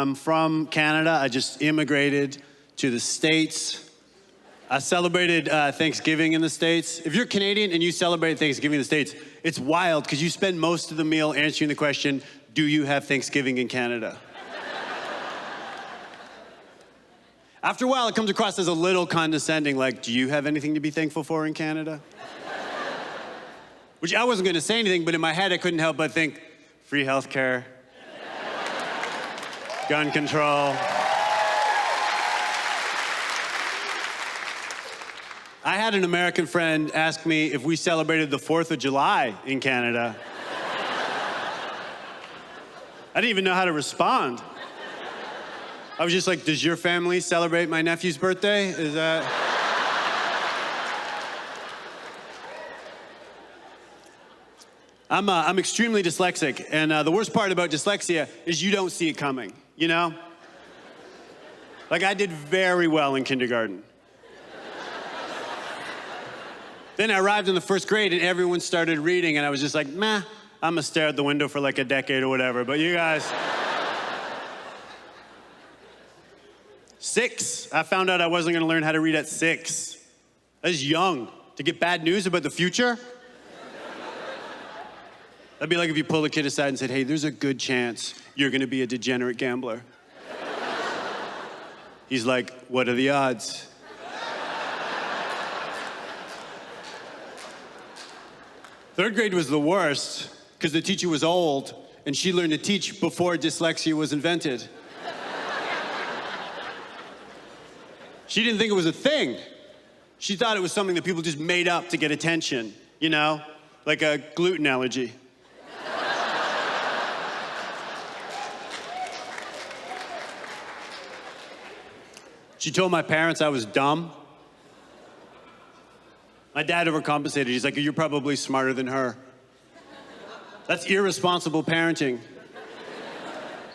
I'm from Canada. I just immigrated to the States. I celebrated Thanksgiving in the States. If you're Canadian and you celebrate Thanksgiving in the States, it's wild because you spend most of the meal answering the question, do you have Thanksgiving in Canada? After a while, it comes across as a little condescending, like, do you have anything to be thankful for in Canada? Which I wasn't gonna say anything, but in my head, I couldn't help but think, free healthcare, gun control. I had an American friend ask me if we celebrated the 4th of July in Canada. I didn't even know how to respond. I was just like, does your family celebrate my nephew's birthday? Is that? I'm extremely dyslexic, and the worst part about dyslexia is you don't see it coming, you know? Like, I did very well in kindergarten. Then I arrived in the 1st grade and everyone started reading and I was just like, meh, I'm gonna stare at the window for like a decade or whatever, but you guys. 6, I found out I wasn't gonna learn how to read at 6. I was young. To get bad news about the future? That'd be like if you pulled a kid aside and said, hey, there's a good chance you're gonna be a degenerate gambler. He's like, what are the odds? Third grade was the worst because the teacher was old and she learned to teach before dyslexia was invented. She didn't think it was a thing. She thought it was something that people just made up to get attention, you know, like a gluten allergy. She told my parents I was dumb. My dad overcompensated. He's like, you're probably smarter than her. That's irresponsible parenting.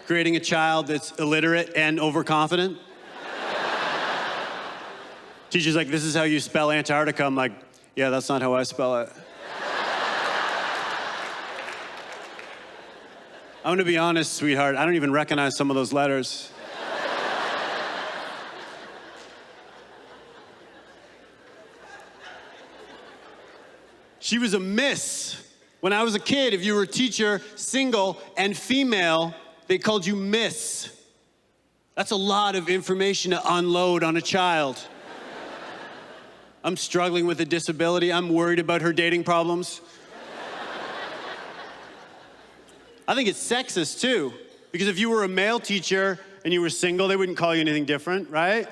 Creating a child that's illiterate and overconfident. Teacher's like, this is how you spell Antarctica. I'm like, yeah, that's not how I spell it. I'm gonna be honest, sweetheart, I don't even recognize some of those letters. She was a miss. When I was a kid, if you were a teacher, single, and female, they called you miss. That's a lot of information to unload on a child. I'm struggling with a disability. I'm worried about her dating problems. I think it's sexist too, because if you were a male teacher and you were single, they wouldn't call you anything different, right?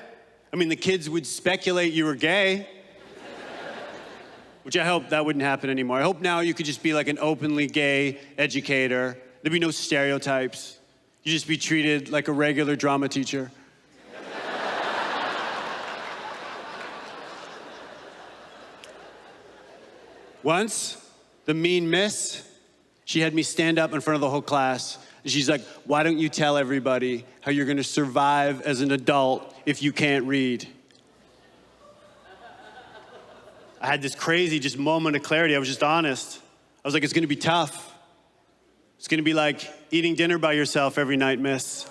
I mean, the kids would speculate you were gay. Which I hope that wouldn't happen anymore. I hope now you could just be like an openly gay educator. There'd be no stereotypes. You'd just be treated like a regular drama teacher. Once, the mean miss, she had me stand up in front of the whole class. And she's like, why don't you tell everybody how you're gonna survive as an adult if you can't read? I had this crazy just moment of clarity. I was just honest. I was like, it's gonna be tough. It's gonna be like eating dinner by yourself every night, miss.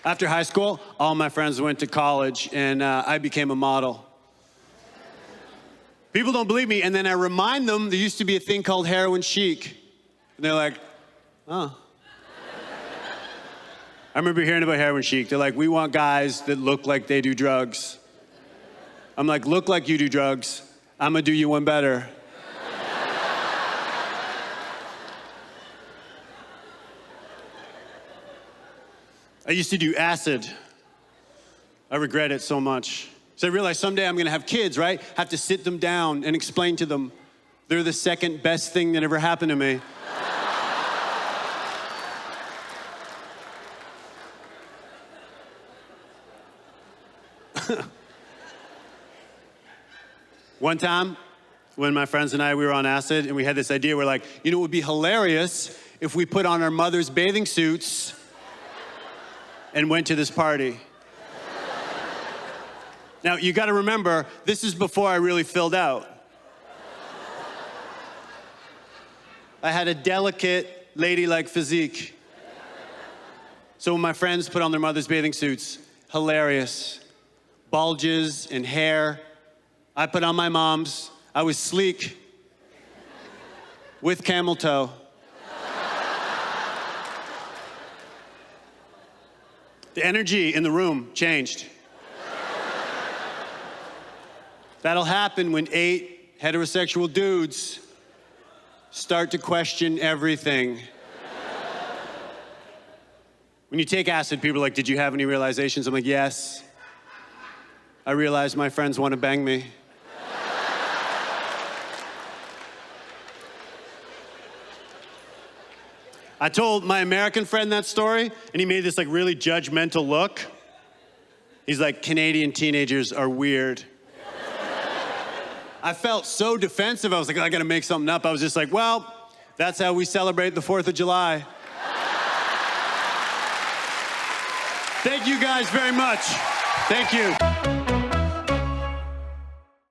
After high school, all my friends went to college and I became a model. People don't believe me, and then I remind them there used to be a thing called heroin chic. And they're like, oh. I remember hearing about heroin chic. They're like, we want guys that look like they do drugs. I'm like, look like you do drugs. I'm gonna do you one better. I used to do acid. I regret it so much. So I realized someday I'm gonna have kids, right? Have to sit them down and explain to them they're the second best thing that ever happened to me. One time, when my friends and I, we were on acid, and we had this idea, we're like, you know, it would be hilarious if we put on our mother's bathing suits and went to this party. Now, you gotta remember, this is before I really filled out. I had a delicate, ladylike physique. So when my friends put on their mother's bathing suits, hilarious. Bulges and hair. I put on my mom's. I was sleek with camel toe. The energy in the room changed. That'll happen when 8 heterosexual dudes start to question everything. When you take acid, people are like, did you have any realizations? I'm like, yes. I realized my friends want to bang me. I told my American friend that story, and he made this like really judgmental look. He's like, Canadian teenagers are weird. I felt so defensive. I was like, I gotta make something up. I was just like, well, that's how we celebrate the 4th of July. Thank you guys very much. Thank you.